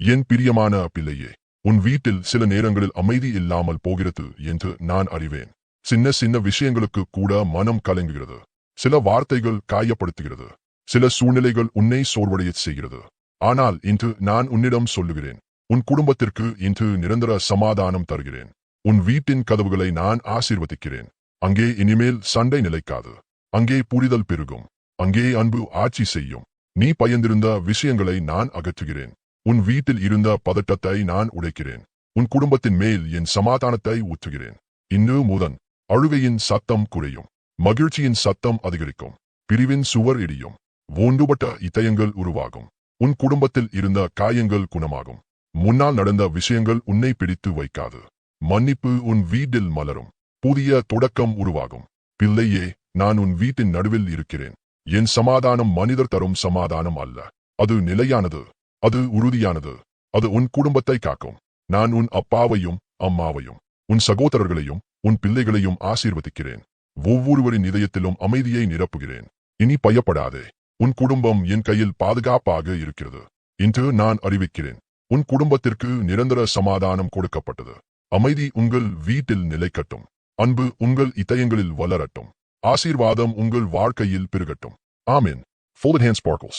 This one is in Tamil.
என் பிரியமான பிள்ளையே, உன் வீட்டில் சில நேரங்களில் அமைதி இல்லாமல் போகிறது என்று நான் அறிவேன். சின்ன சின்ன விஷயங்களுக்கு கூட மனம் கலங்குகிறது. சில வார்த்தைகள் காயப்படுத்துகிறது. சில சூழ்நிலைகள் உன்னை சோர்வடையச் செய்கிறது. ஆனால் இன்று நான் உன்னிடம் சொல்லுகிறேன், உன் குடும்பத்திற்கு இன்று நிரந்தர சமாதானம் தருகிறேன். உன் வீட்டின் கதவுகளை நான் ஆசீர்வதிக்கிறேன். அங்கே இனிமேல் சண்டை நிலைக்காது. அங்கே புரிதல் பெருகும். அங்கே அன்பு ஆட்சி செய்யும். நீ பயந்திருந்த விஷயங்களை நான் அகற்றுகிறேன். உன் வீட்டில் இருந்த பதட்டத்தை நான் உடைக்கிறேன். உன் குடும்பத்தின் மேல் என் சமாதானத்தை ஊற்றுகிறேன். இன்று முதல் அழுகையின் சத்தம் குறையும். மகிழ்ச்சியின் சத்தம் அதிகரிக்கும். பிரிவின் சுவர் இடியும். ஒன்றுபட்ட இதயங்கள் உருவாகும். உன் குடும்பத்தில் இருந்த காயங்கள் குணமாகும். முன்னால் நடந்த விஷயங்கள் உன்னை பிடித்து வைக்காது. மன்னிப்பு உன் வீட்டில் மலரும். புதிய தொடக்கம் உருவாகும். பிள்ளையே, நான் உன் வீட்டின் நடுவில் இருக்கிறேன். என் சமாதானம் மனிதர் தரும் சமாதானம் அல்ல. அது நிலையானது. அது உறுதியானது. அது உன் குடும்பத்தை காக்கும். நான் உன் அப்பாவையும் அம்மாவையும் உன் சகோதரர்களையும் உன் பிள்ளைகளையும் ஆசீர்வதிக்கிறேன். ஒவ்வொருவரின் இதயத்திலும் அமைதியை நிரப்புகிறேன். இனி பயப்படாதே. உன் குடும்பம் என் கையில் பாதுகாப்பாக இருக்கிறது. இன்று நான் அறிவிக்கிறேன், உன் குடும்பத்திற்கு நிரந்தர சமாதானம் கொடுக்கப்பட்டது. அமைதி உங்கள் வீட்டில் நிலைக்கட்டும். அன்பு உங்கள் இதயங்களில் வளரட்டும். ஆசீர்வாதம் உங்கள் வாழ்க்கையில் பெருகட்டும். ஆமென். Folded hand sparkles.